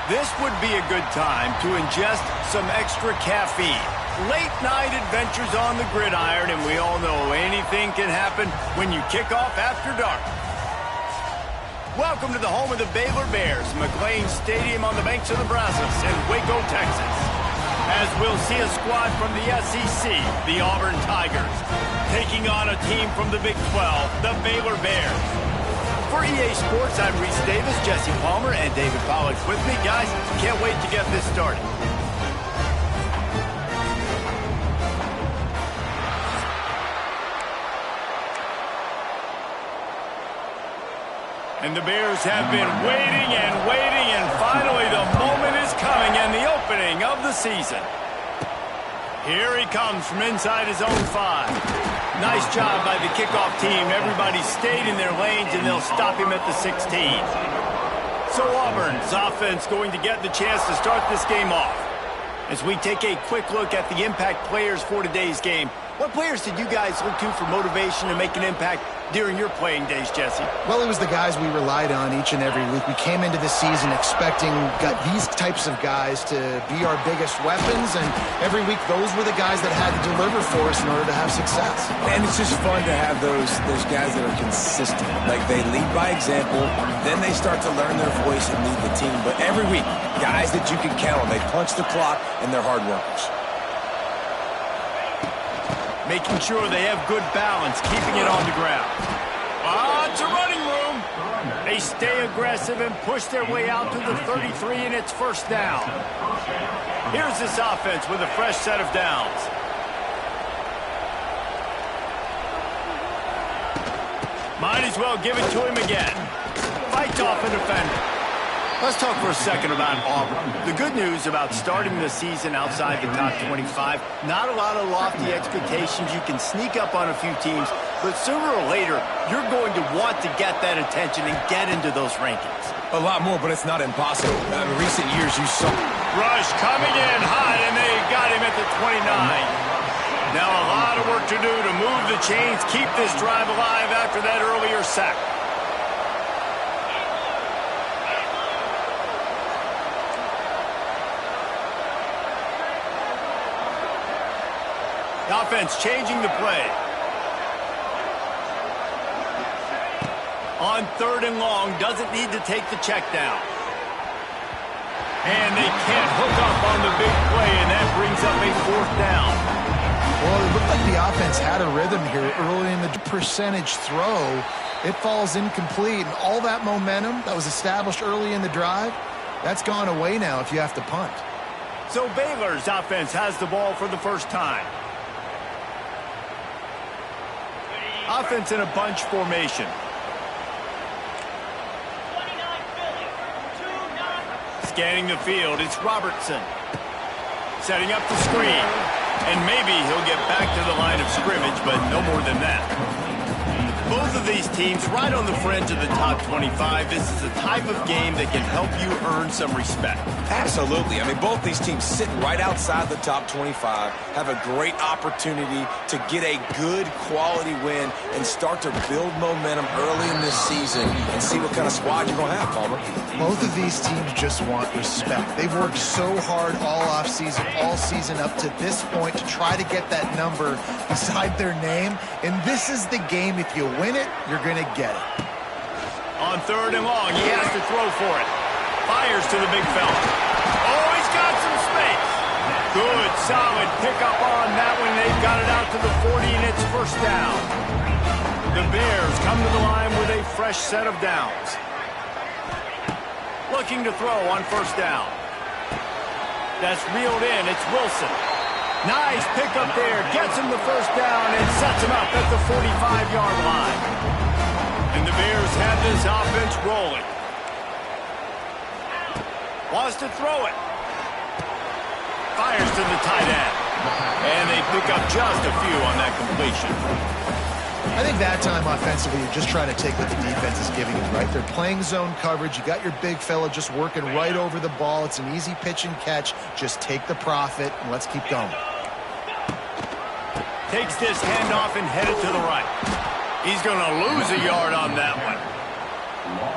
This would be a good time to ingest some extra caffeine. Late night adventures on the gridiron, and we all know anything can happen when you kick off after dark. Welcome to the home of the Baylor Bears, McLean Stadium on the banks of the Brazos in Waco, Texas. As we'll see a squad from the SEC, the Auburn Tigers, taking on a team from the Big 12, the Baylor Bears. For EA Sports, I'm Reese Davis, Jesse Palmer, and David Pollack with me. Guys, can't wait to get this started. And the Bears have been waiting, and finally the moment is coming and the opening of the season. Here he comes from inside his own 5. Nice job by the kickoff team. Everybody stayed in their lanes, and they'll stop him at the 16. So Auburn's offense going to get the chance to start this game off. As we take a quick look at the impact players for today's game, what players did you guys look to for motivation to make an impact during your playing days, Jesse? Well, it was the guys we relied on each and every week. We came into the season expecting these types of guys to be our biggest weapons, and every week those were the guys that had to deliver for us in order to have success. And it's just fun to have those guys that are consistent. Like, they lead by example, then they start to learn their voice and lead the team. But every week, guys that you can count on, they punch the clock, and they're hard workers. Making sure they have good balance, keeping it on the ground. It's a running room. They stay aggressive and push their way out to the 33, and it's first down. Here's this offense with a fresh set of downs. Might as well give it to him again. Fights off a defender. Let's talk for a second about Auburn. The good news about starting the season outside the top 25, not a lot of lofty expectations. You can sneak up on a few teams, but sooner or later, you're going to want to get that attention and get into those rankings. A lot more, but it's not impossible. In recent years, you saw Rush coming in hot, and they got him at the 29. Now a lot of work to do to move the chains, keep this drive alive after that earlier sack. Offense changing the play. On 3rd and long, doesn't need to take the check down. And they can't hook up on the big play, and that brings up a 4th down. Well, it looked like the offense had a rhythm here early in the percentage throw. It falls incomplete, and all that momentum that was established early in the drive, that's gone away now if you have to punt. So Baylor's offense has the ball for the first time. Offense in a bunch formation. Scanning the field, it's Robertson. Setting up the screen. And maybe he'll get back to the line of scrimmage, but no more than that. Both of these teams right on the fringe of the top 25. This is the type of game that can help you earn some respect. Absolutely. I mean, both these teams sitting right outside the top 25 have a great opportunity to get a good quality win and start to build momentum early in this season and see what kind of squad you're going to have, Palmer. Both of these teams just want respect. They've worked so hard all offseason, all season up to this point to try to get that number beside their name. And this is the game. If you win it, you're going to get it. On 3rd and long, he has to throw for it. Fires to the big fella. Oh, he's got some space. Good, solid pickup on that one. They've got it out to the 40, and it's first down. The Bears come to the line with a fresh set of downs. Looking to throw on first down. That's reeled in. It's Wilson. Nice pickup there. Gets him the first down and sets him up at the 45-yard line. And the Bears have this offense rolling. Wants to throw it. Fires to the tight end. And they pick up just a few on that completion. I think that time offensively, you're just trying to take what the defense is giving you, right? They're playing zone coverage. You got your big fella just working right over the ball. It's an easy pitch and catch. Just take the profit, and let's keep going. Takes this handoff and headed to the right. He's going to lose a yard on that one.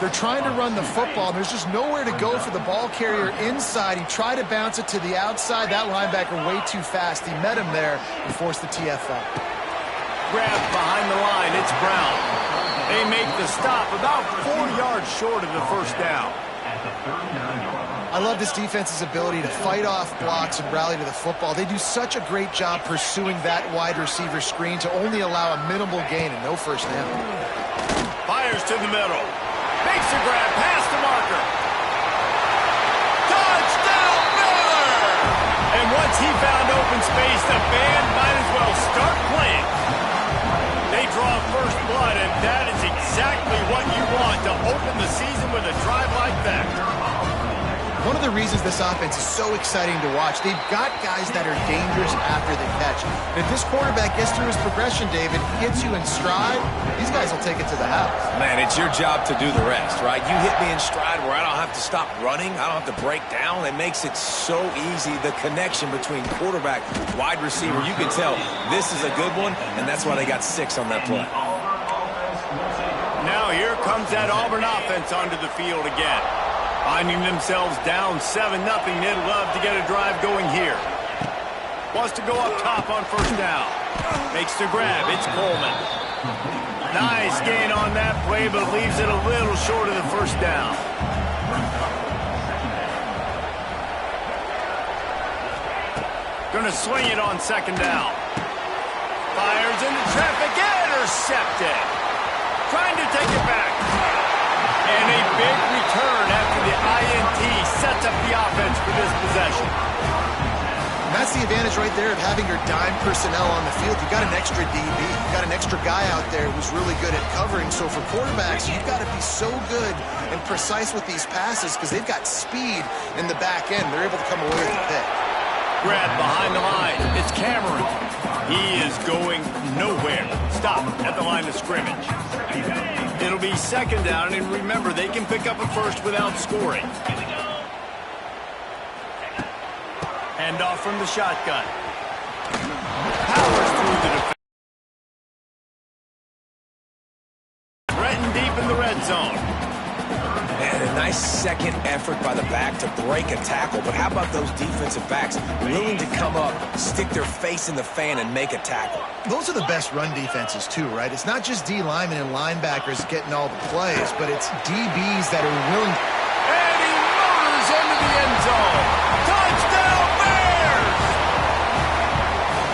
They're trying to run the football. There's just nowhere to go for the ball carrier inside. He tried to bounce it to the outside. That linebacker way too fast. He met him there and forced the TFL. Grab behind the line. It's Brown. They make the stop about 4 yards short of the first down. I love this defense's ability to fight off blocks and rally to the football. They do such a great job pursuing that wide receiver screen to only allow a minimal gain and no first down. Fires to the middle. Makes a grab past the marker. Touchdown, Baylor! And once he found open space, the band might as well start playing. They draw first blood, and that is exactly what you want to open the season with a drive like that. One of the reasons this offense is so exciting to watch, they've got guys that are dangerous after the catch. And if this quarterback gets through his progression, David, gets you in stride, these guys will take it to the house. Man, it's your job to do the rest, right? You hit me in stride where I don't have to stop running. I don't have to break down. It makes it so easy. The connection between quarterback, wide receiver, you can tell this is a good one, and that's why they got 6 on that play. Now here comes that Auburn offense onto the field again. Finding themselves down 7-0, they'd love to get a drive going here. Wants to go up top on first down. Makes the grab. It's Coleman. Nice gain on that play, but leaves it a little short of the first down. Gonna swing it on second down. Fires into traffic. Intercepted. Trying to take it back. And a big return after the INT sets up the offense for this possession. And that's the advantage right there of having your dime personnel on the field. You've got an extra DB. You've got an extra guy out there who's really good at covering. So for quarterbacks, you've got to be so good and precise with these passes because they've got speed in the back end. They're able to come away with the pick. Grab behind the line. It's Cameron. He is going nowhere. Stop at the line of scrimmage. It'll be second down, and remember, they can pick up a first without scoring. Hand off from the shotgun. Powers through the defense. Threatened deep in the red zone. And a nice second effort by the back to break a tackle. But how about those defensive backs willing to come up, stick their face in the fan, and make a tackle? Those are the best run defenses, too, right? It's not just D linemen and linebackers getting all the plays, but it's DBs that are willing. And he motors into the end zone. Touchdown, Bears!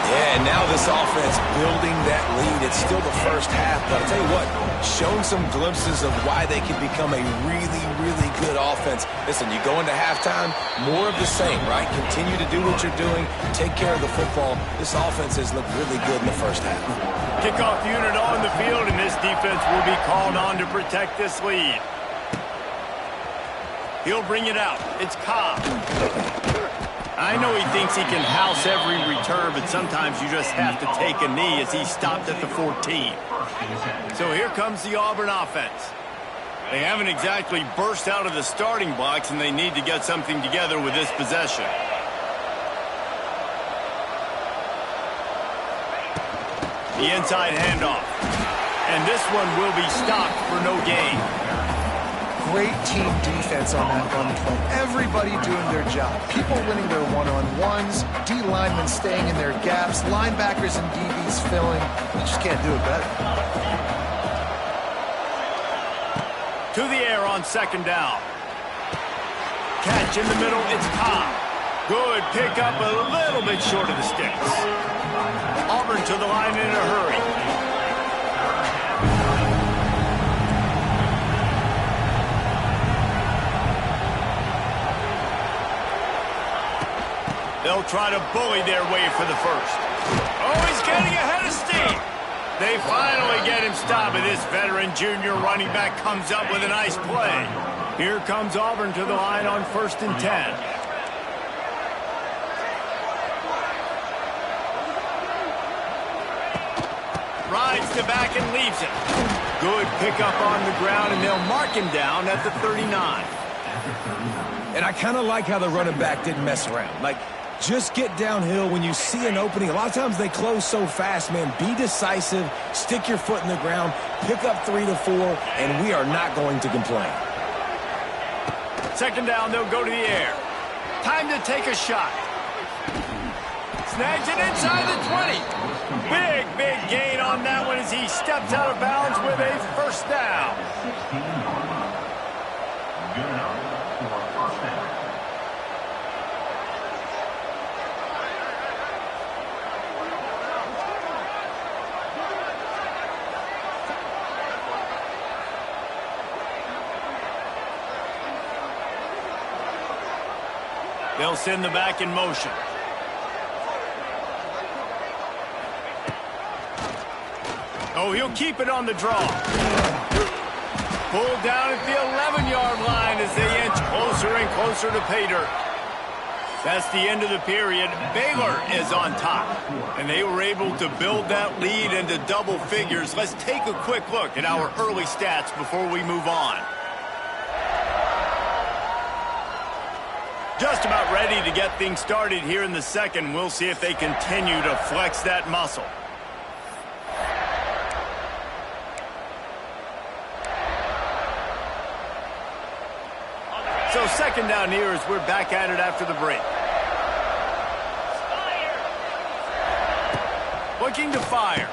Yeah, and now this offense building that lead. It's still the first half, but I'll tell you what, shown some glimpses of why they can become a really, really good offense. Listen, you go into halftime, more of the same, right? Continue to do what you're doing, take care of the football. This offense has looked really good in the first half. Kickoff unit on the field, and this defense will be called on to protect this lead. He'll bring it out. It's Cobb. I know he thinks he can house every return, but sometimes you just have to take a knee as he stopped at the 14. So here comes the Auburn offense. They haven't exactly burst out of the starting blocks, and they need to get something together with this possession. The inside handoff. And this one will be stopped for no gain. Great team defense on that run play. Everybody doing their job. People winning their one-on-ones, D linemen staying in their gaps, linebackers and DBs filling. You just can't do it better. To the air on second down. Catch in the middle, it's Cobb. Good pickup, a little bit short of the sticks. Auburn to the line in a hurry. They'll try to bully their way for the first. Oh, he's getting ahead of steam. They finally get him stopped, and this veteran junior running back comes up with a nice play. Here comes Auburn to the line on 1st and 10. Rides the back and leaves it. Good pickup on the ground, and they'll mark him down at the 39. And I kind of like how the running back didn't mess around. Like, Just get downhill when you see an opening. A lot of times they close so fast, man. Be decisive, stick your foot in the ground, pick up 3 to 4, and we are not going to complain. Second down, they'll go to the air. Time to take a shot. Snags it inside the 20. Big gain on that one as he steps out of bounds with a first down. They'll send the back in motion. Oh, he'll keep it on the draw. Pulled down at the 11-yard line as they inch closer and closer to pay dirt. That's the end of the period. Baylor is on top, and they were able to build that lead into double figures. Let's take a quick look at our early stats before we move on. Just about ready to get things started here in the second. We'll see if they continue to flex that muscle. So second down here as we're back at it after the break. Looking to fire.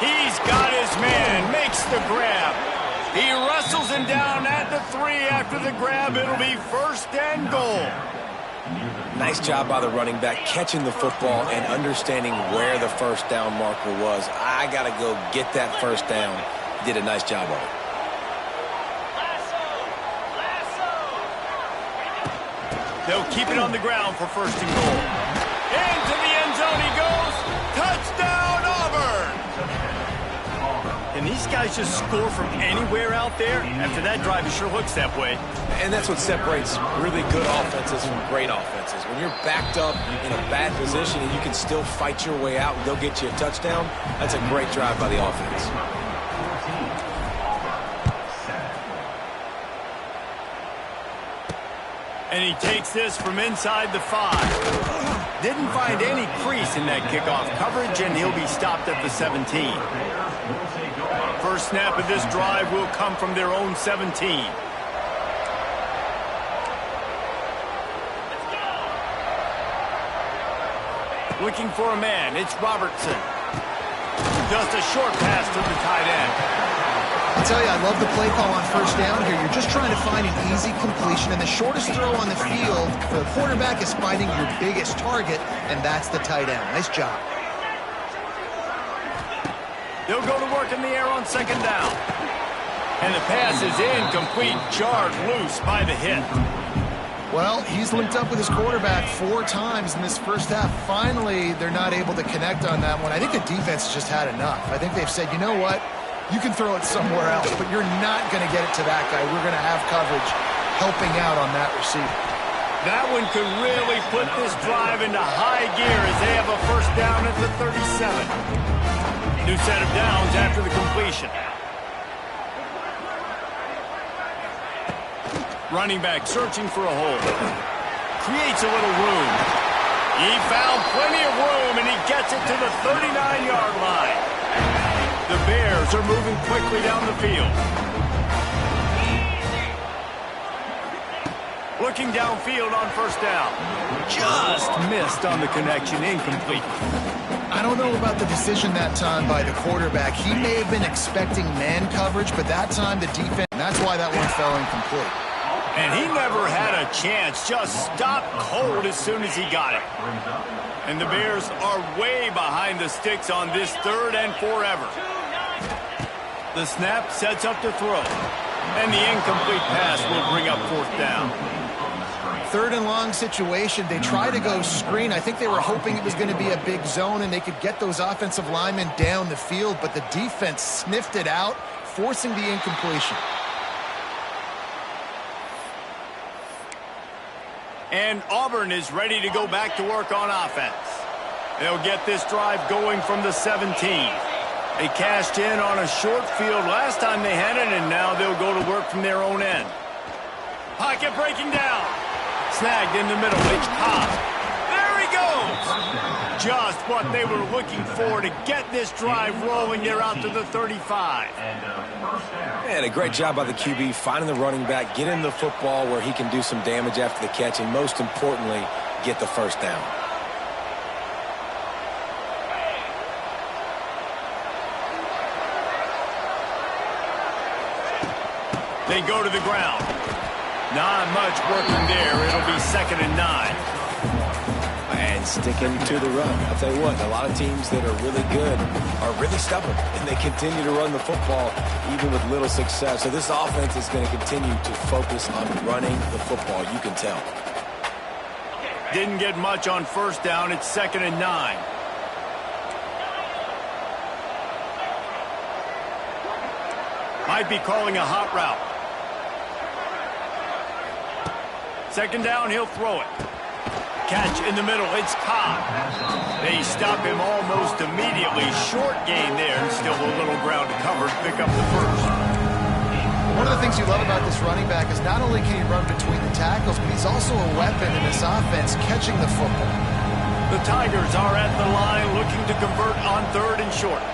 He's got his man, makes the grab. He wrestles him down at the 3 after the grab. It'll be first and goal. Nice job by the running back catching the football and understanding where the first down marker was. I got to go get that first down. He did a nice job of it. They'll keep it on the ground for first and goal. Into the end zone he goes. Touchdown, Auburn! And these guys just score from anywhere out there. After that drive, it sure looks that way. And that's what separates really good offenses from great offenses. When you're backed up in a bad position and you can still fight your way out and go get you a touchdown, that's a great drive by the offense. And he takes this from inside the 5. Didn't find any crease in that kickoff coverage, and he'll be stopped at the 17. First snap of this drive will come from their own 17. Looking for a man, it's Robertson. Just a short pass to the tight end. I tell you, I love the play call on first down here. You're just trying to find an easy completion, and the shortest throw on the field for the quarterback is finding your biggest target, and that's the tight end. Nice job. They'll go to work in the air on second down. And the pass is incomplete, jarred loose by the hit. Well, he's linked up with his quarterback 4 times in this first half. Finally, they're not able to connect on that one. I think the defense has just had enough. I think they've said, you know what? You can throw it somewhere else, but you're not going to get it to that guy. We're going to have coverage helping out on that receiver. That one could really put this drive into high gear as they have a first down at the 37. New set of downs after the completion. Running back searching for a hole. Creates a little room. He found plenty of room, and he gets it to the 39-yard line. The Bears are moving quickly down the field. Looking downfield on first down. Just missed on the connection, incomplete. I don't know about the decision that time by the quarterback. He may have been expecting man coverage, but that time the defense, and that's why that one fell incomplete. And he never had a chance, just stopped cold as soon as he got it. And the Bears are way behind the sticks on this 3rd and forever. The snap sets up to throw. And the incomplete pass will bring up 4th down. 3rd and long situation. They try to go screen. I think they were hoping it was going to be a big zone and they could get those offensive linemen down the field, but the defense sniffed it out, forcing the incompletion. And Auburn is ready to go back to work on offense. They'll get this drive going from the 17. They cashed in on a short field last time they had it, and now they'll go to work from their own end. Pocket breaking down. Snagged in the middle. It's Cobb. There he just what they were looking for to get this drive rolling there out to the 35. And a great job by the QB finding the running back, getting the football where he can do some damage after the catch, and most importantly, get the first down. They go to the ground. Not much working there. It'll be 2nd and 9. And sticking to the run. I'll tell you what, a lot of teams that are really good are really stubborn, and they continue to run the football even with little success. So this offense is going to continue to focus on running the football, you can tell. Didn't get much on first down. It's 2nd and 9. Might be calling a hot route. 2nd down, he'll throw it. Catch in the middle, it's Cobb. They stop him almost immediately. Short gain there, and still a little ground to cover to pick up the first. One of the things you love about this running back is not only can he run between the tackles, but he's also a weapon in this offense catching the football. The Tigers are at the line looking to convert on 3rd and short.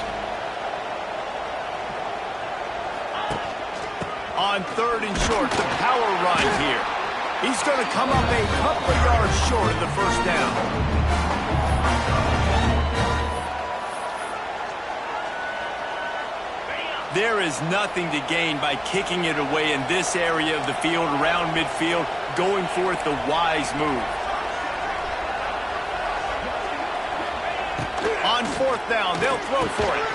On 3rd and short, the power run here. He's going to come up a couple of yards short of the first down. There is nothing to gain by kicking it away in this area of the field, around midfield, going for it the wise move. On 4th down, they'll throw for it.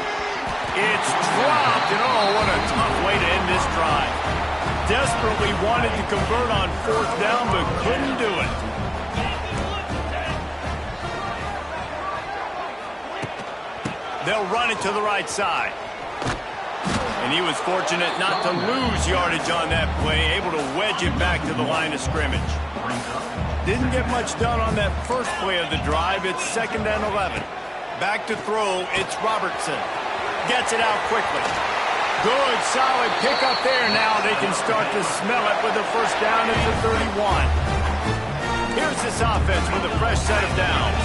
It's dropped, and oh, what a tough way to end this drive. Desperately wanted to convert on 4th down, but couldn't do it. They'll run it to the right side. And he was fortunate not to lose yardage on that play, able to wedge it back to the line of scrimmage. Didn't get much done on that first play of the drive. It's 2nd and 11. Back to throw, it's Robertson. Gets it out quickly. Good, solid pickup there. Now they can start to smell it with a first down at the 31. Here's this offense with a fresh set of downs.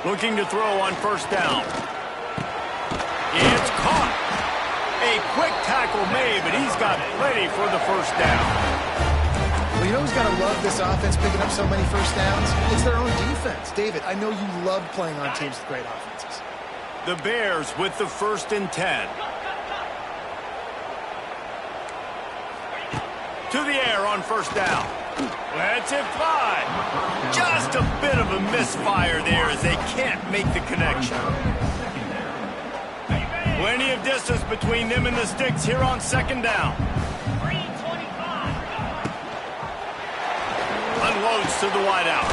Looking to throw on first down. It's caught. A quick tackle made, but he's got plenty for the first down. Well, you know who's got to love this offense picking up so many first downs? It's their own defense. David, I know you love playing on teams with great offenses. The Bears with the 1st and 10. To the air on first down. Lets it fly. Just a bit of a misfire there as they can't make the connection. Plenty of distance between them and the sticks here on 2nd down. Unloads to the wideout.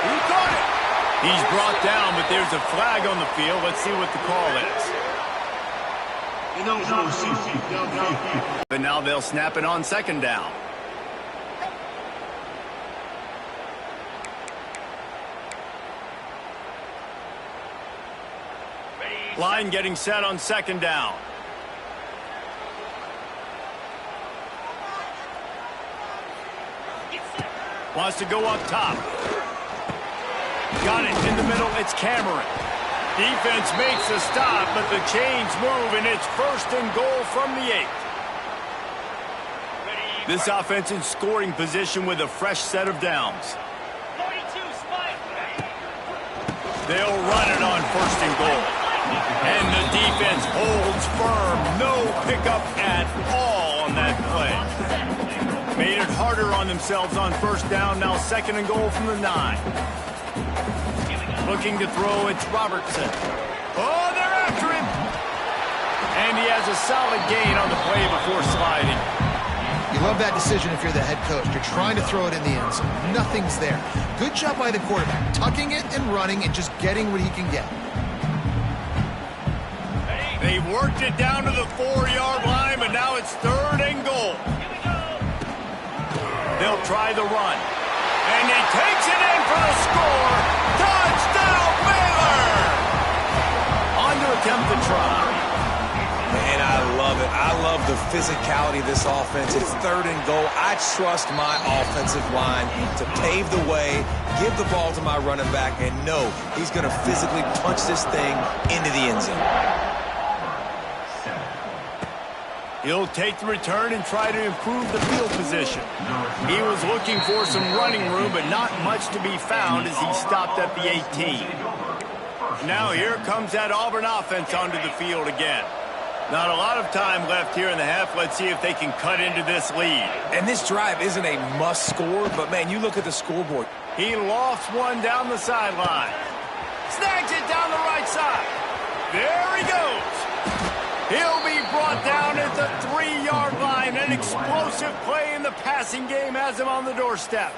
He caught it. He's brought down, but there's a flag on the field. Let's see what the call is. But now they'll snap it on 2nd down. Line getting set on 2nd down. Wants to go up top. Got it in the middle. It's Cameron. Defense makes a stop, but the chains move, and it's 1st and goal from the 8. This offense in scoring position with a fresh set of downs. They'll run it on 1st and goal. And the defense holds firm. No pickup at all on that play. Made it harder on themselves on first down. Now 2nd and goal from the 9. Looking to throw, it's Robertson. Oh, they're after him. And he has a solid gain on the play before sliding. You love that decision if you're the head coach. You're trying to throw it in the end zone. Nothing's there. Good job by the quarterback. Tucking it and running and just getting what he can get. They worked it down to the 4-yard line, but now it's 3rd and goal. They'll try the run. And he takes it in for the score. Touchdown, Baylor! On to attempt the try. Man, I love it. I love the physicality of this offense. It's 3rd and goal. I trust my offensive line to pave the way, give the ball to my running back, and know he's going to physically punch this thing into the end zone. He'll take the return and try to improve the field position. He was looking for some running room, but not much to be found as he stopped at the 18. Now here comes that Auburn offense onto the field again. Not a lot of time left here in the half. Let's see if they can cut into this lead. And this drive isn't a must score, but, man, you look at the scoreboard. He lofts one down the sideline. Snags it down the right side. There he goes. He'll be brought down at the 3-yard line. An explosive play in the passing game has him on the doorstep.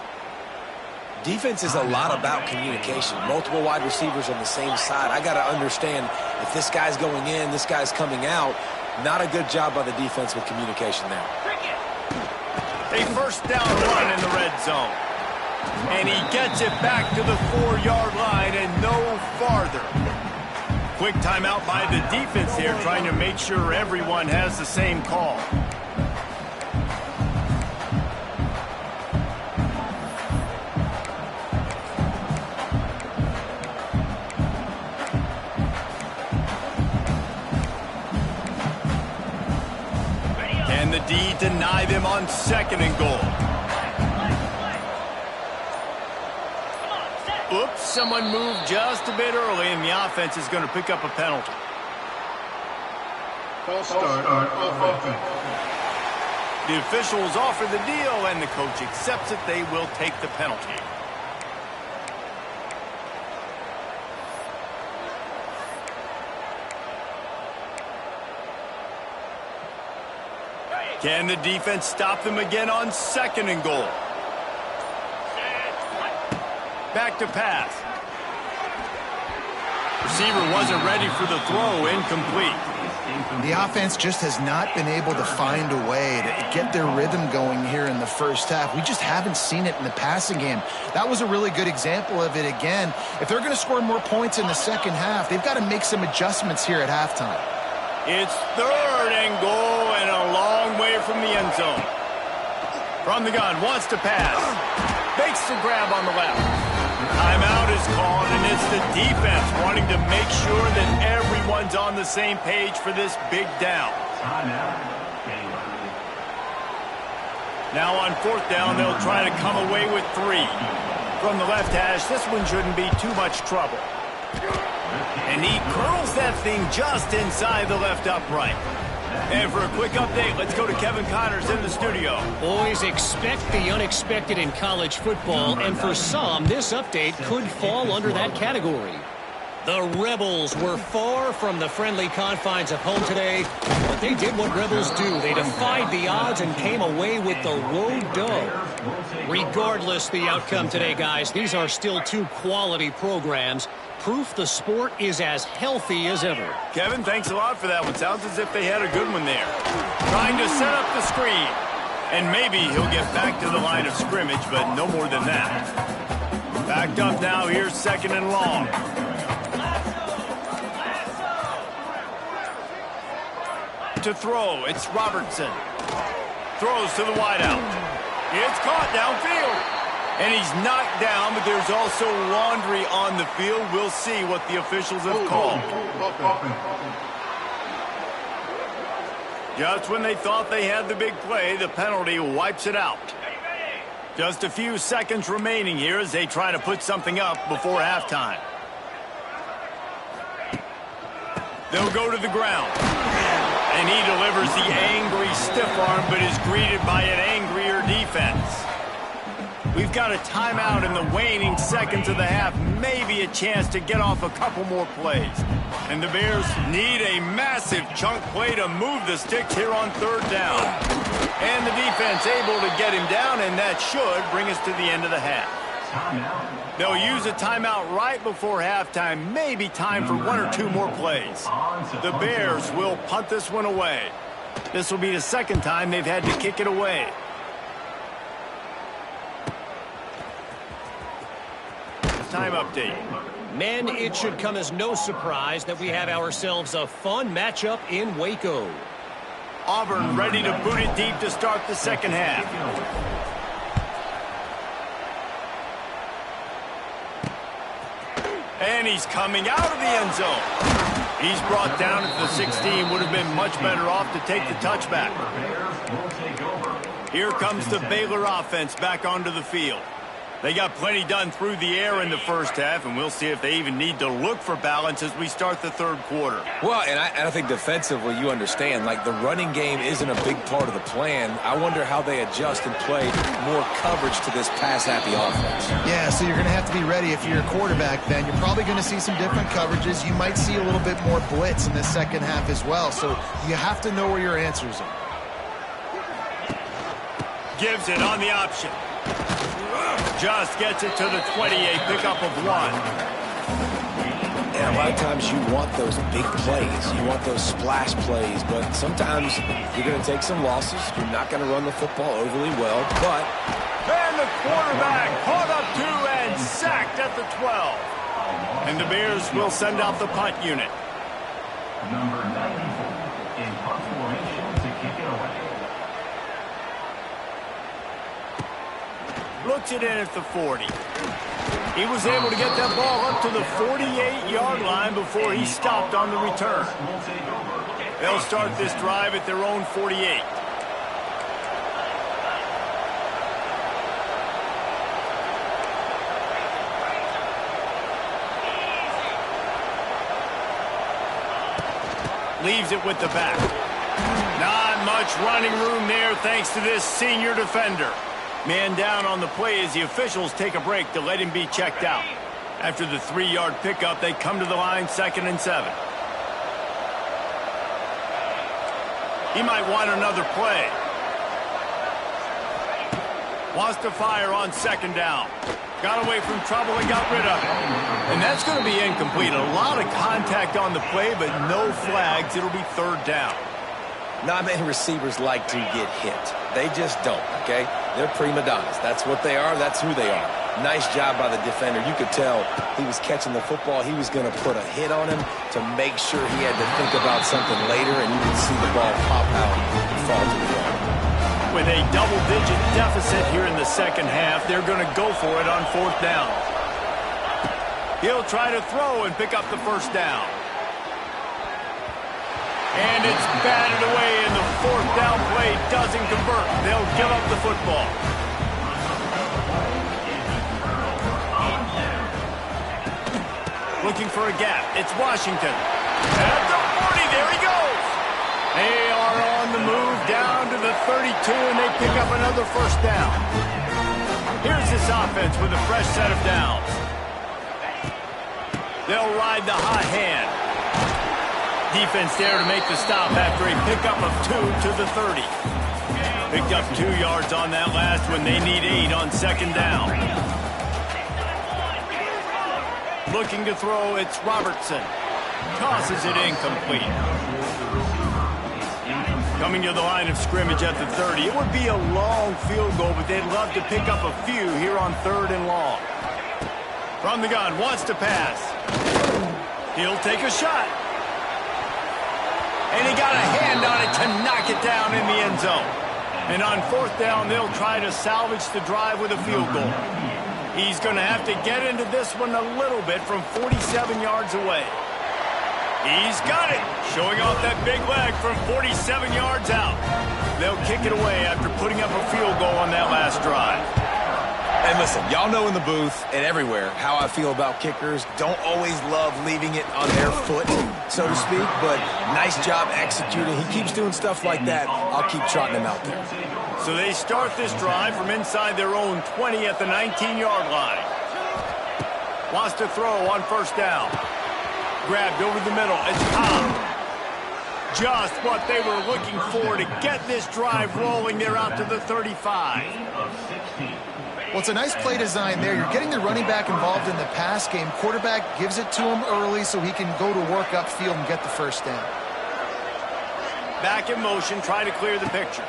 Defense is a lot about communication. Multiple wide receivers on the same side. I got to understand if this guy's going in, this guy's coming out. Not a good job by the defense with communication there. A first down run in the red zone. And he gets it back to the 4-yard line and no farther. Quick timeout by the defense here, trying to make sure everyone has the same call. And the D deny them on 2nd and goal. Oops, someone moved just a bit early, and the offense is going to pick up a penalty. False start on offense. The officials offer the deal, and the coach accepts it. They will take the penalty. Can the defense stop them again on 2nd and goal? Back to pass. Receiver wasn't ready for the throw. Incomplete. The offense just has not been able to find a way to get their rhythm going here in the first half. We just haven't seen it in the passing game. That was a really good example of it again. If they're going to score more points in the second half, they've got to make some adjustments here at halftime. It's 3rd and goal and a long way from the end zone. From the gun, wants to pass. Makes the grab on the left. Timeout is called, and it's the defense wanting to make sure that everyone's on the same page for this big down. Now on 4th down, they'll try to come away with 3. From the left hash, this one shouldn't be too much trouble. And he curls that thing just inside the left upright. And for a quick update, let's go to Kevin Connors in the studio. Boys, expect the unexpected in college football, and for some, this update could fall under that category. The Rebels were far from the friendly confines of home today, but they did what Rebels do. They defied the odds and came away with the road dub. Regardless the outcome today, guys, these are still 2 quality programs. Proof the sport is as healthy as ever. Kevin, thanks a lot for that one. Sounds as if they had a good one there. Trying to set up the screen. And maybe he'll get back to the line of scrimmage, but no more than that. Backed up now. Here's 2nd and long. To throw, it's Robertson. Throws to the wideout. It's caught downfield. And he's knocked down, but there's also laundry on the field. We'll see what the officials have called. Just when they thought they had the big play, the penalty wipes it out. Just a few seconds remaining here as they try to put something up before halftime. They'll go to the ground. And he delivers the angry stiff arm, but is greeted by an angrier defense. We've got a timeout in the waning seconds of the half. Maybe a chance to get off a couple more plays. And the Bears need a massive chunk play to move the sticks here on 3rd down. And the defense able to get him down, and that should bring us to the end of the half. They'll use a timeout right before halftime. Maybe time for 1 or 2 more plays. The Bears will punt this one away. This will be the 2nd time they've had to kick it away. Time update. Men, it should come as no surprise that we have ourselves a fun matchup in Waco. Auburn ready to boot it deep to start the second half. And he's coming out of the end zone. He's brought down at the 16. Would have been much better off to take the touchback. Here comes the Baylor offense back onto the field. They got plenty done through the air in the first half, and we'll see if they even need to look for balance as we start the third quarter. Well, and I think defensively, you understand, like the running game isn't a big part of the plan. I wonder how they adjust and play more coverage to this pass-happy offense. Yeah, so you're going to have to be ready if you're a quarterback then. You're probably going to see some different coverages. You might see a little bit more blitz in the second half as well, so you have to know where your answers are. Gives it on the option. Just gets it to the 28, pickup of 1. Yeah, a lot of times you want those big plays. You want those splash plays, but sometimes you're going to take some losses. You're not going to run the football overly well, but... And the quarterback caught up 2 and sacked at the 12. And the Bears will send out the punt unit. Number 94 in punt formation to kick it away. Looks it in at the 40. He was able to get that ball up to the 48-yard line before he stopped on the return. They'll start this drive at their own 48. Leaves it with the back. Not much running room there thanks to this senior defender. Man down on the play as the officials take a break to let him be checked out. After the 3-yard pickup, they come to the line 2nd and 7. He might want another play. Wants to fire on 2nd down. Got away from trouble and got rid of it. And that's going to be incomplete. A lot of contact on the play, but no flags. It'll be 3rd down. Not many receivers like to get hit. They just don't, okay? They're prima donnas. That's what they are. That's who they are. Nice job by the defender. You could tell he was catching the football. He was going to put a hit on him to make sure he had to think about something later, and you could see the ball pop out and fall to the ground. With a double-digit deficit here in the second half, they're going to go for it on 4th down. He'll try to throw and pick up the 1st down. And it's batted away, and the 4th down play doesn't convert. They'll give up the football. Looking for a gap. It's Washington. At the 40, there he goes. They are on the move down to the 32, and they pick up another 1st down. Here's this offense with a fresh set of downs. They'll ride the hot hand. Defense there to make the stop after a pickup of 2 to the 30. Picked up 2 yards on that last one. They need 8 on 2nd down. Looking to throw, it's Robertson. Tosses it incomplete. Coming to the line of scrimmage at the 30. It would be a long field goal, but they'd love to pick up a few here on 3rd and long. From the gun, wants to pass. He'll take a shot. And he got a hand on it to knock it down in the end zone. And on 4th down, they'll try to salvage the drive with a field goal. He's going to have to get into this one a little bit from 47 yards away. He's got it, showing off that big leg from 47 yards out. They'll kick it away after putting up a field goal on that last drive. And listen, y'all know in the booth and everywhere how I feel about kickers. Don't always love leaving it on their foot, so to speak, but nice job executing. He keeps doing stuff like that. I'll keep trotting him out there. So they start this drive from inside their own 20 at the 19-yard line. Wants to throw on 1st down. Grabbed over the middle. It's Cobb. Just what they were looking for to get this drive rolling. They're out to the 35. Well, it's a nice play design there. You're getting the running back involved in the pass game. Quarterback gives it to him early so he can go to work upfield and get the 1st down. Back in motion, try to clear the picture.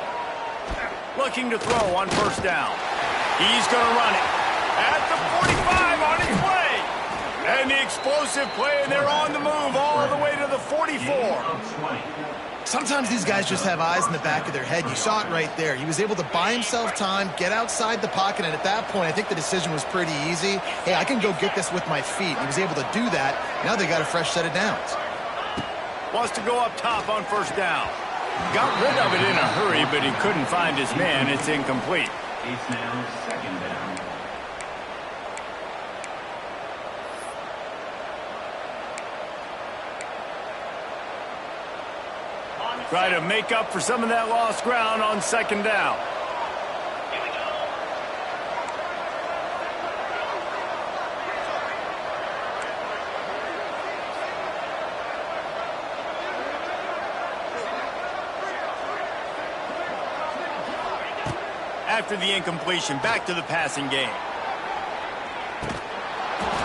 Looking to throw on 1st down. He's going to run it. At the 45 on his way. And the explosive play, and they're on the move all the way to the 44. Sometimes these guys just have eyes in the back of their head. You saw it right there. He was able to buy himself time, get outside the pocket, and at that point, I think the decision was pretty easy. Hey, I can go get this with my feet. He was able to do that. Now they got a fresh set of downs. Wants to go up top on first down. Got rid of it in a hurry, but he couldn't find his man. It's incomplete. It's now second down. Try to make up for some of that lost ground on second down. After the incompletion, back to the passing game.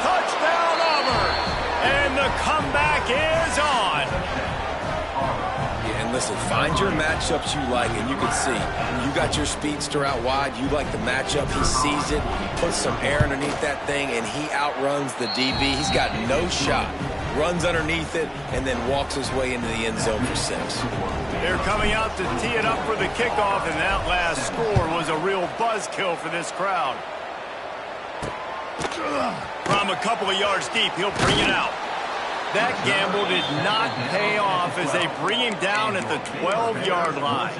Touchdown, Auburn! And the comeback is on. And listen, find your matchups you like, and you can see you got your speedster out wide. You like the matchup. He sees it, puts some air underneath that thing, and he outruns the DB. He's got no shot. Runs underneath it, and then walks his way into the end zone for 6. They're coming out to tee it up for the kickoff, and that last score was a real buzzkill for this crowd. From a couple of yards deep, he'll bring it out. That gamble did not pay off as they bring him down at the 12-yard line.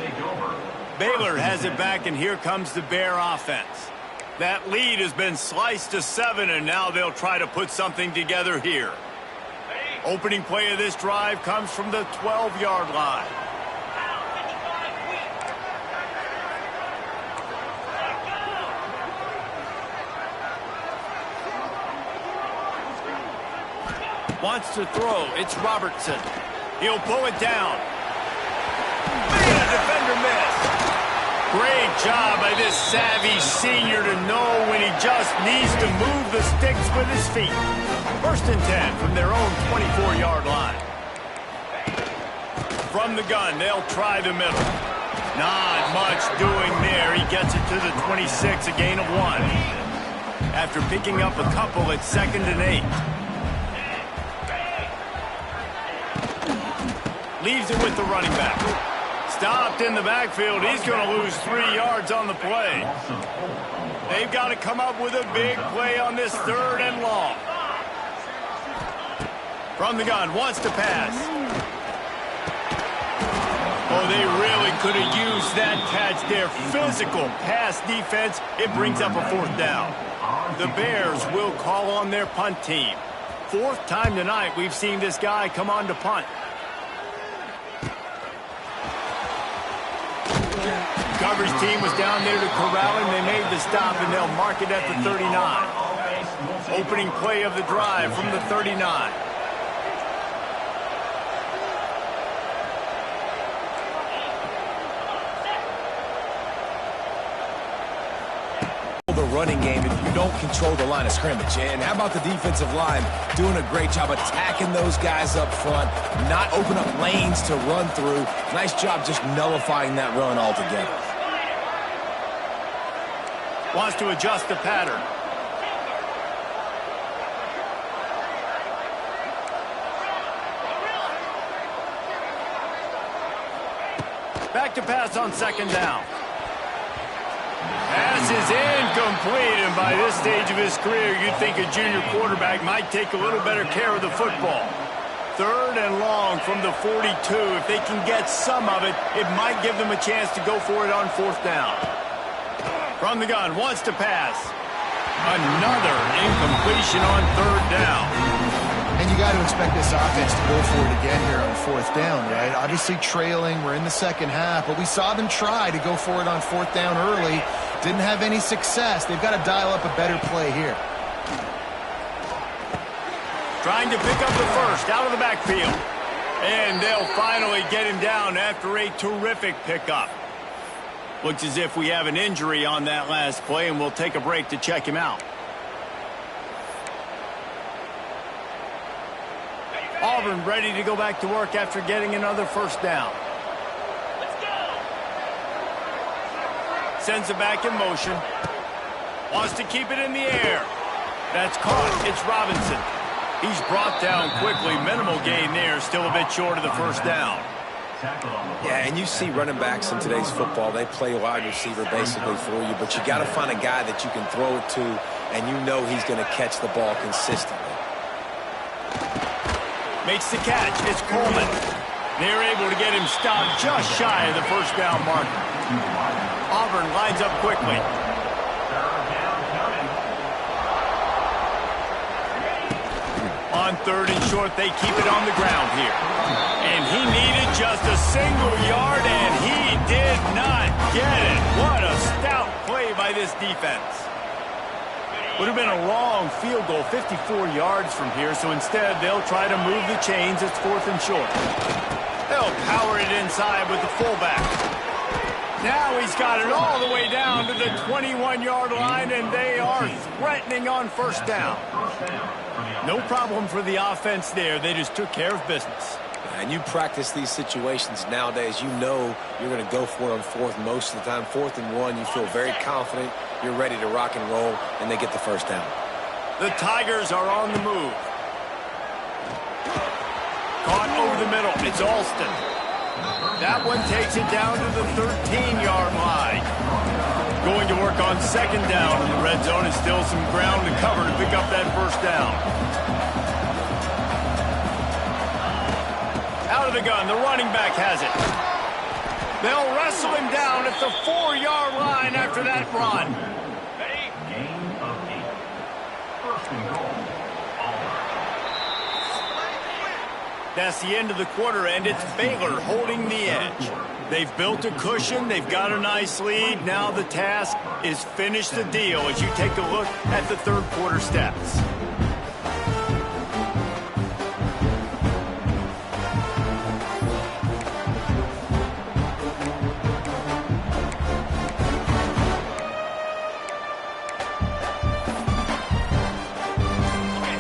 Baylor has it back, and here comes the Bear offense. That lead has been sliced to 7, and now they'll try to put something together here. Opening play of this drive comes from the 12-yard line. Wants to throw. It's Robertson. He'll pull it down. And a defender missed. Great job by this savvy senior to know when he just needs to move the sticks with his feet. First and 10 from their own 24-yard line. From the gun, they'll try the middle. Not much doing there. He gets it to the 26, a gain of 1. After picking up a couple, it's 2nd and 8. Leaves it with the running back. Stopped in the backfield. He's going to lose 3 yards on the play. They've got to come up with a big play on this 3rd and long. From the gun, wants to pass. Oh, they really could have used that catch there. Physical pass defense. It brings up a 4th down. The Bears will call on their punt team. 4th time tonight we've seen this guy come on to punt. Coverage team was down there to corral him. They made the stop, and they'll mark it at the 39. Opening play of the drive from the 39. The running game if you don't control the line of scrimmage. And how about the defensive line doing a great job attacking those guys up front, not open up lanes to run through. Nice job just nullifying that run altogether. Wants to adjust the pattern. Back to pass on 2nd down. Pass is incomplete, and by this stage of his career, you'd think a junior quarterback might take a little better care of the football. 3rd and long from the 42. If they can get some of it, it might give them a chance to go for it on 4th down. From the gun, wants to pass. Another incompletion on 3rd down. And you got to expect this offense to go for it again here on 4th down, right? Obviously trailing, we're in the 2nd half, but we saw them try to go for it on 4th down early. Didn't have any success. They've got to dial up a better play here. Trying to pick up the first out of the backfield. And they'll finally get him down after a terrific pickup. Looks as if we have an injury on that last play, and we'll take a break to check him out. Auburn ready to go back to work after getting another 1st down. Let's go. Sends it back in motion. Wants to keep it in the air. That's caught. It's Robinson. He's brought down quickly. Minimal gain there. Still a bit short of the 1st down. Yeah, and you see running backs in today's football, they play wide receiver basically for you, but you got to find a guy that you can throw it to, and you know he's going to catch the ball consistently. Makes the catch. It's Coleman. They're able to get him stopped just shy of the first down marker. Auburn lines up quickly. On third and short, they keep it on the ground here. And he needed just a single yard, and he did not get it. What a stout play by this defense. Would have been a long field goal, 54 yards from here, so instead they'll try to move the chains. It's fourth and short. They'll power it inside with the fullback. Now he's got it all the way down to the 21-yard line, and they are threatening on first down. No problem for the offense there. They just took care of business. And you practice these situations nowadays, you know you're going to go for it on fourth most of the time. 4th and 1, you feel very confident, you're ready to rock and roll, and they get the first down. The Tigers are on the move. Caught over the middle. It's Alston. That one takes it down to the 13-yard line. Going to work on second down in the red zone, and still some ground to cover to pick up that first down. Out of the gun, the running back has it. They'll wrestle him down at the 4-yard line after that run. Gain of 8. First and goal. That's the end of the quarter, and it's Baylor holding the edge. They've built a cushion. They've got a nice lead. Now the task is finish the deal as you take a look at the third quarter stats.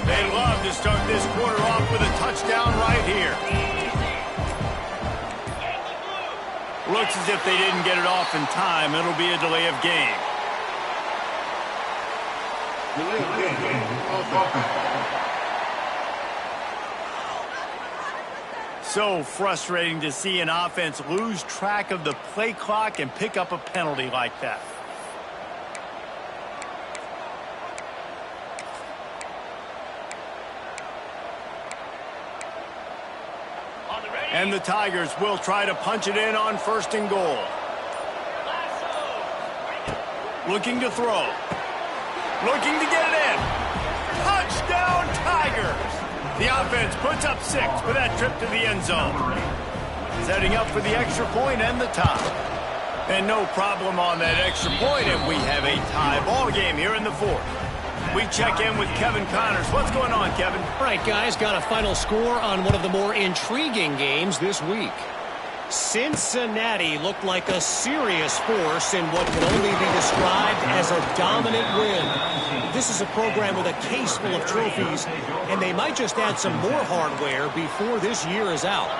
They love to start this quarter off with a touchdown right here. Looks as if they didn't get it off in time. It'll be a delay of game. So frustrating to see an offense lose track of the play clock and pick up a penalty like that. And the Tigers will try to punch it in on first and goal. Looking to throw. Looking to get it in. Touchdown, Tigers! The offense puts up 6 for that trip to the end zone. Setting up for the extra point and the tie. And no problem on that extra point, and we have a tie ball game here in the fourth. We check in with Kevin Connors. What's going on, Kevin? All right, guys, got a final score on one of the more intriguing games this week. Cincinnati looked like a serious force in what can only be described as a dominant win. This is a program with a case full of trophies, and they might just add some more hardware before this year is out.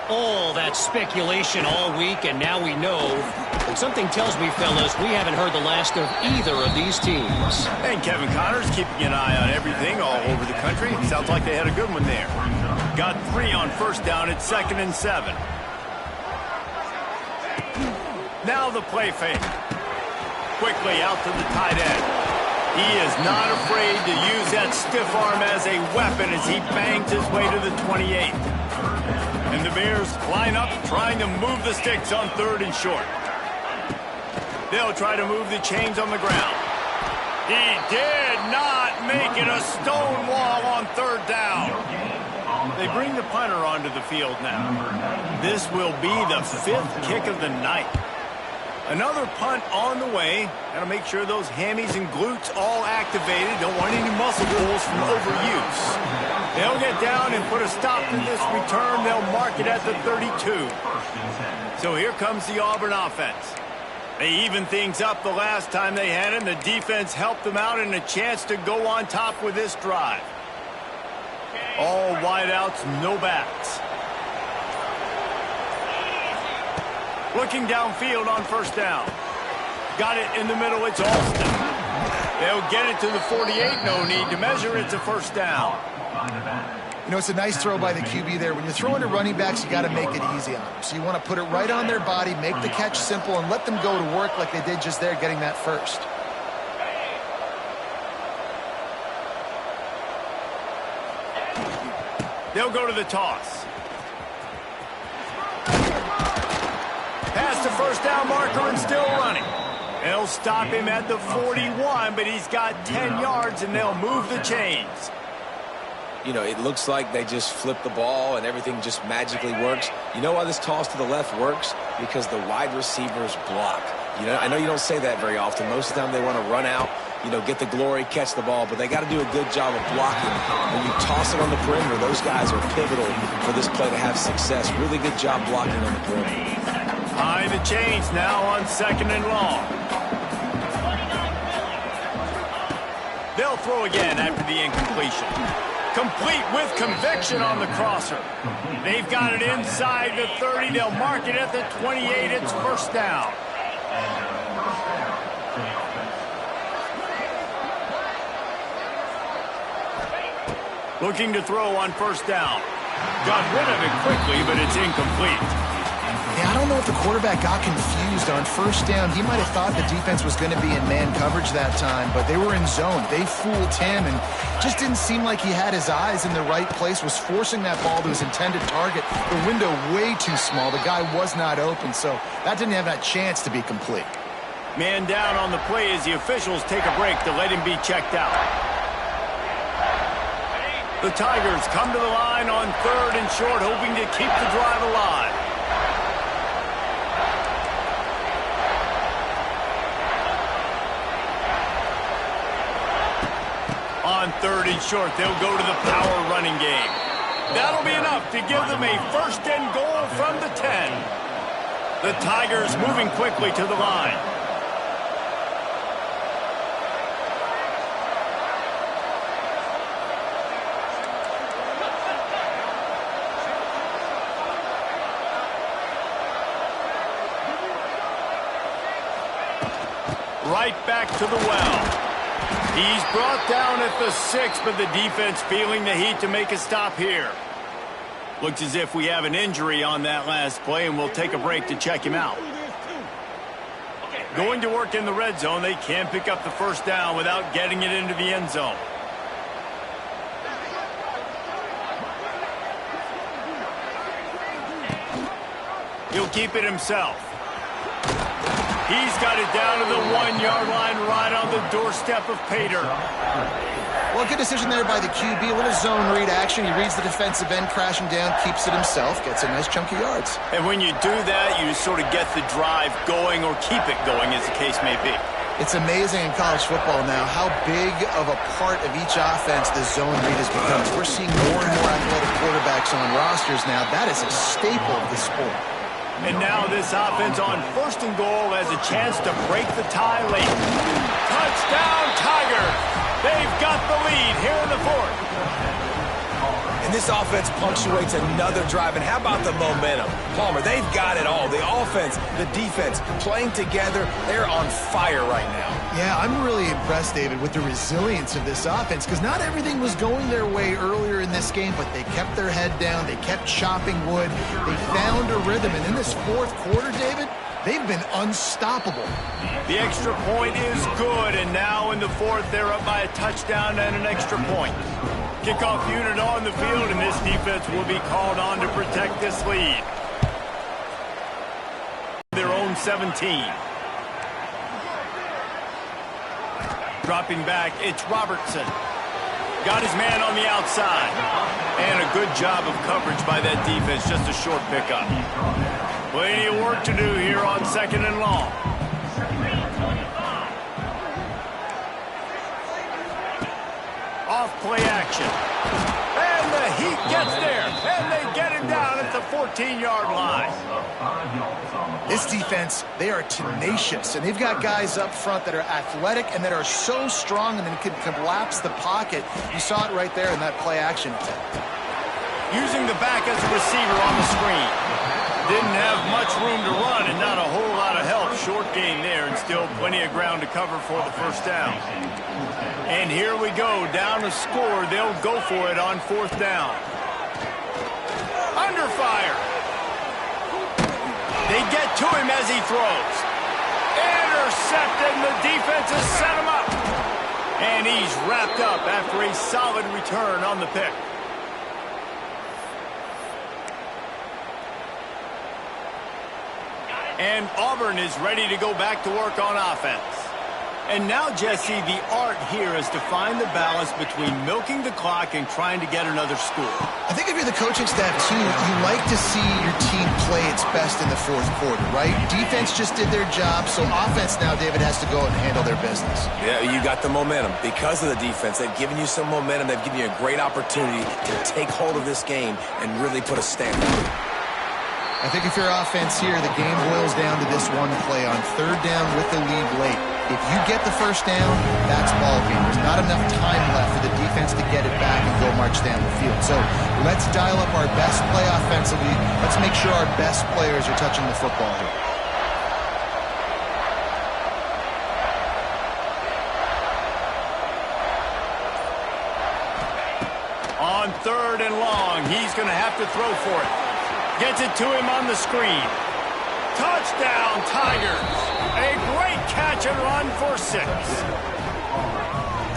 All that speculation all week, and now we know. But something tells me, fellas, we haven't heard the last of either of these teams. And Kevin Connors keeping an eye on everything all over the country. Sounds like they had a good one there. Got 3 on first down at 2nd and 7. Now the play fake. Quickly out to the tight end. He is not afraid to use that stiff arm as a weapon as he bangs his way to the 28. And the Bears line up trying to move the sticks on third and short. They'll try to move the chains on the ground. He did not make it a stone wall on third down. They bring the punter onto the field now. This will be the 5th kick of the night. Another punt on the way. Got to make sure those hammies and glutes all activated. Don't want any muscle pulls from overuse. They'll get down and put a stop to this return. They'll mark it at the 32. So here comes the Auburn offense. They evened things up the last time they had it. The defense helped them out and a chance to go on top with this drive. All wideouts, no backs. Looking downfield on first down. Got it in the middle. It's Alston. They'll get it to the 48. No need to measure. It's a first down. You know, it's a nice throw by the QB there. When you're throwing to running backs, you got to make it easy on them. So you want to put it right on their body, make the catch simple, and let them go to work like they did just there, getting that first. They'll go to the toss. Past the first down marker and still running. They'll stop him at the 41, but he's got 10 yards, and they'll move the chains. You know, it looks like they just flip the ball and everything just magically works. You know why this toss to the left works? Because the wide receivers block. You know, I know you don't say that very often. Most of the time they want to run out, you know, get the glory, catch the ball, but they got to do a good job of blocking. When you toss it on the perimeter, those guys are pivotal for this play to have success. Really good job blocking on the perimeter. High the chains now on 2nd and long. They'll throw again after the incompletion. Complete with conviction on the crosser. They've got it inside the 30. They'll mark it at the 28. It's first down. Looking to throw on first down. Got rid of it quickly, but it's incomplete. Yeah, I don't know if the quarterback got confused on first down. He might have thought the defense was going to be in man coverage that time, but they were in zone. They fooled him and just didn't seem like he had his eyes in the right place, was forcing that ball to his intended target. The window way too small. The guy was not open, so that didn't have that chance to be complete. Man down on the play as the officials take a break to let him be checked out. The Tigers come to the line on 3rd and short, hoping to keep the drive alive. On 3rd and short, they'll go to the power running game. That'll be enough to give them a 1st and goal from the 10. The Tigers moving quickly to the line. Right back to the well. He's brought down at the 6, but the defense feeling the heat to make a stop here. Looks as if we have an injury on that last play, and we'll take a break to check him out. Going to work in the red zone, they can't pick up the first down without getting it into the end zone. He'll keep it himself. He's got it down to the 1-yard line right on the doorstep of Pater. Well, good decision there by the QB. A little zone read action. He reads the defensive end crashing down, keeps it himself, gets a nice chunk of yards. And when you do that, you sort of get the drive going or keep it going, as the case may be. It's amazing in college football now how big of a part of each offense the zone read has become. We're seeing more and more athletic quarterbacks on rosters now. That is a staple of the sport. And now this offense on 1st and goal has a chance to break the tie late. Touchdown, Tigers! They've got the lead here in the 4th. And this offense punctuates another drive. And how about the momentum? Palmer, they've got it all. The offense, the defense, playing together. They're on fire right now. Yeah, I'm really impressed, David, with the resilience of this offense, because not everything was going their way earlier in this game, but they kept their head down. They kept chopping wood. They found a rhythm. And in this 4th quarter, David, they've been unstoppable. The extra point is good, and now in the 4th, they're up by a touchdown and an extra point. Kickoff unit on the field, and this defense will be called on to protect this lead. Their own 17. Dropping back, it's Robertson. Got his man on the outside. And a good job of coverage by that defense, just a short pickup. Plenty of work to do here on 2nd and long. Off play action. And the Heat gets there. And they get him down at the 14-yard line. This defense, they are tenacious, and they've got guys up front that are athletic and that are so strong and then can collapse the pocket. You saw it right there in that play action. Using the back as a receiver on the screen. Didn't have much room to run and not a whole lot of help. Short gain there and still plenty of ground to cover for the first down. And here we go, down to score. They'll go for it on 4th down. under fire. They get to him as he throws. Intercepted, and the defense has set him up. And he's wrapped up after a solid return on the pick. And Auburn is ready to go back to work on offense. And now, Jesse, the art here is to find the balance between milking the clock and trying to get another score. I think if you're the coaching staff, too, you like to see your team play its best in the fourth quarter, right? Defense just did their job, so offense now, David, has to go out and handle their business. Yeah, you got the momentum. Because of the defense, they've given you some momentum. They've given you a great opportunity to take hold of this game and really put a stamp on it. I think if you're offense here, the game boils down to this one play on third down with the lead late. If you get the first down, that's ball game. There's not enough time left for the defense to get it back and go march down the field. So let's dial up our best play offensively. Let's make sure our best players are touching the football here. On third and long, he's going to have to throw for it. Gets it to him on the screen. Touchdown, Tigers. A great catch and run for 6.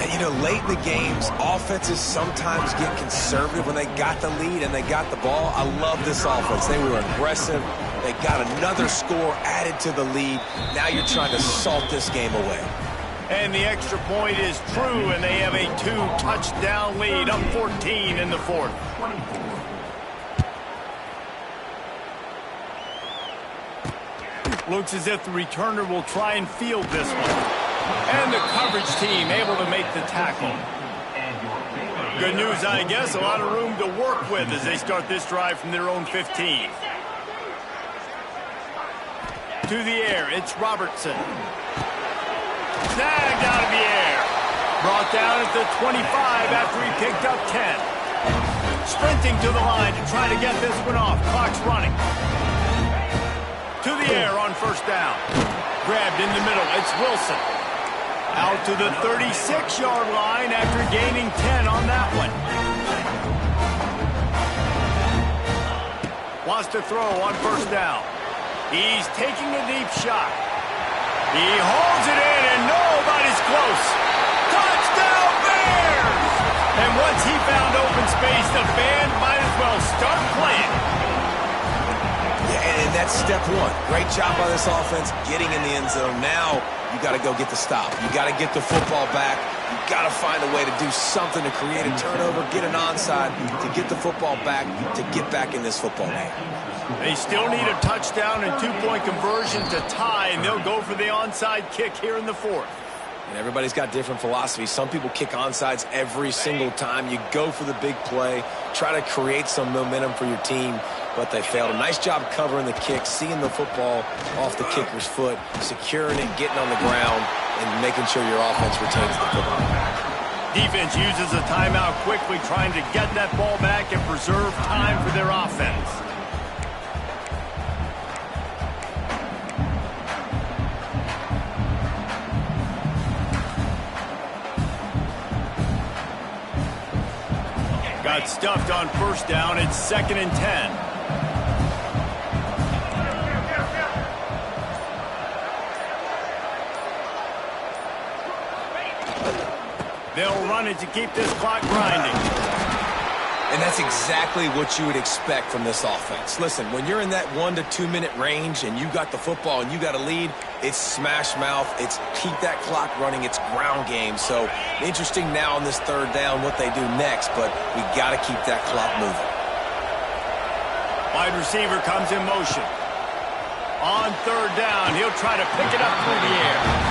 And, you know, late in the games, offenses sometimes get conservative when they got the lead and they got the ball. I love this offense. They were aggressive. They got another score added to the lead. Now you're trying to salt this game away. And the extra point is true, and they have a 2-touchdown lead, up 14 in the fourth. Looks as if the returner will try and field this one. And the coverage team able to make the tackle. Good news, I guess. A lot of room to work with as they start this drive from their own 15. To the air, it's Robertson. Snagged out of the air. Brought down at the 25 after he picked up 10. Sprinting to the line to try to get this one off. Clock's running. To the air on first down. Grabbed in the middle. It's Wilson. Out to the 36-yard line after gaining 10 on that one. Wants to throw on first down. He's taking a deep shot. He holds it in, and nobody's close. Touchdown, Bears! And once he found open space, the band might as well start playing. And that's step one. Great job by this offense getting in the end zone. Now you got to go get the stop. You got to get the football back. You got to find a way to do something to create a turnover, get an onside, to get the football back, to get back in this football game. They still need a touchdown and 2-point conversion to tie, and they'll go for the onside kick here in the fourth. And everybody's got different philosophies. Some people kick onsides every single time. You go for the big play, try to create some momentum for your team, but they failed. A nice job covering the kick, seeing the football off the kicker's foot, securing it, getting on the ground, and making sure your offense retains the football. Defense uses a timeout quickly, trying to get that ball back and preserve time for their offense. Got stuffed on first down. It's 2nd and 10. They'll run it to keep this clock grinding. And that's exactly what you would expect from this offense. Listen, when you're in that 1 to 2 minute range and you got the football and you got a lead, it's smash mouth, it's keep that clock running, it's ground game. So interesting now on this third down what they do next, but we got to keep that clock moving. Wide receiver comes in motion. On third down, he'll try to pick it up through the air.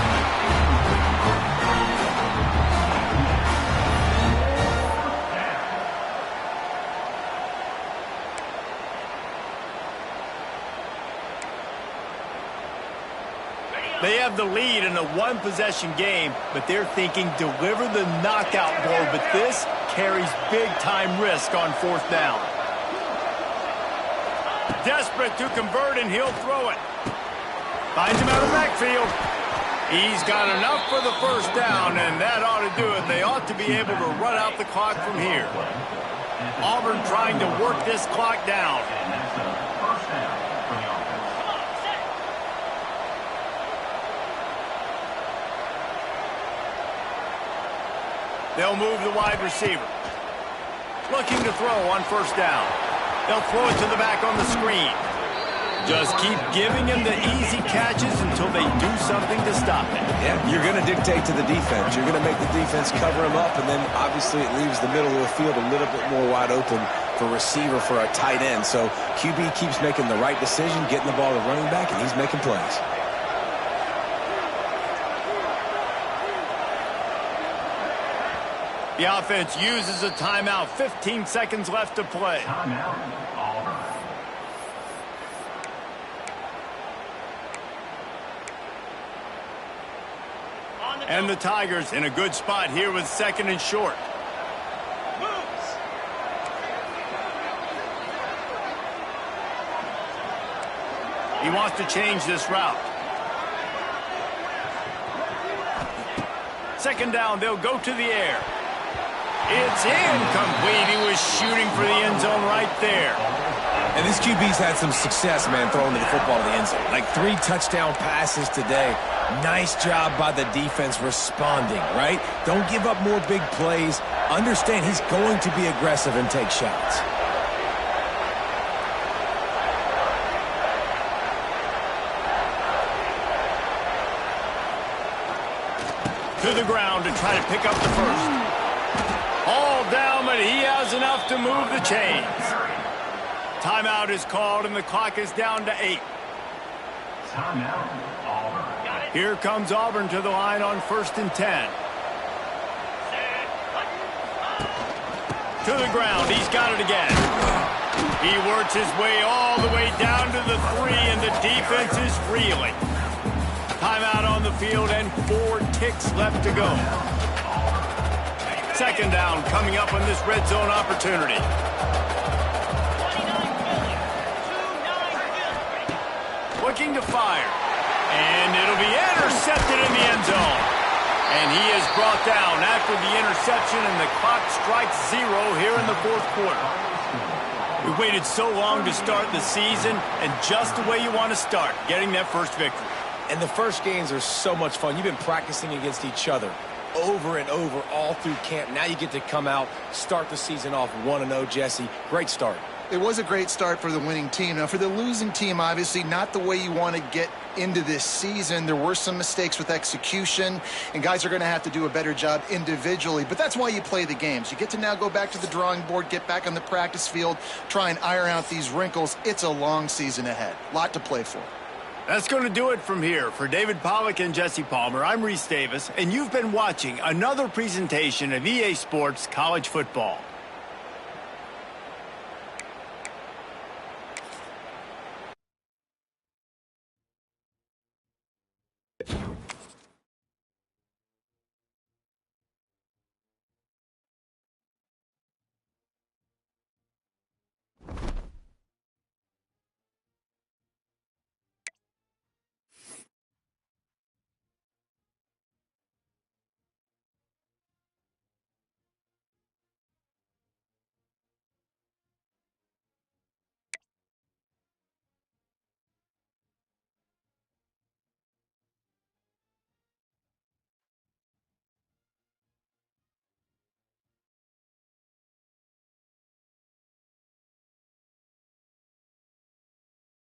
They have the lead in a one-possession game, but they're thinking deliver the knockout blow, but this carries big-time risk on fourth down. Desperate to convert, and he'll throw it. Finds him out of the backfield. He's got enough for the first down, and that ought to do it. They ought to be able to run out the clock from here. Auburn trying to work this clock down. And that's a first down for the offense. They'll move the wide receiver. Looking to throw on first down. They'll throw it to the back on the screen. Just keep giving him the easy catches until they do something to stop it. Yeah, you're going to dictate to the defense. You're going to make the defense cover him up, and then obviously it leaves the middle of the field a little bit more wide open for receiver for a tight end. So QB keeps making the right decision, getting the ball to running back, and he's making plays. The offense uses a timeout. 15 seconds left to play. Timeout, Auburn. And the Tigers in a good spot here with second and short. He wants to change this route. Second down, they'll go to the air. It's incomplete. He was shooting for the end zone right there. And this QB's had some success, man, throwing the football to the end zone. Like 3 touchdown passes today. Nice job by the defense responding, right? Don't give up more big plays. Understand he's going to be aggressive and take shots. To the ground to try to pick up the first. All down, but he has enough to move the chains. Timeout is called, and the clock is down to 8. Timeout, Auburn. Here comes Auburn to the line on 1st and 10. To the ground. He's got it again. He works his way all the way down to the 3, and the defense is reeling. Timeout on the field, and 4 ticks left to go. Second down coming up on this red zone opportunity. Looking to fire. And it'll be intercepted in the end zone. And he is brought down after the interception, and the clock strikes 0 here in the 4th quarter. We waited so long to start the season, and just the way you want to start, getting that first victory. And the first games are so much fun. You've been practicing against each other over and over all through camp. Now you get to come out, start the season off 1-0, Jesse. Great start. It was a great start for the winning team. Now, for the losing team, obviously not the way you want to get into this season. There were some mistakes with execution, and guys are going to have to do a better job individually. But that's why you play the games. You get to now go back to the drawing board, get back on the practice field, try and iron out these wrinkles. It's a long season ahead. A lot to play for. That's going to do it from here. For David Pollack and Jesse Palmer, I'm Reese Davis, and you've been watching another presentation of EA Sports College Football.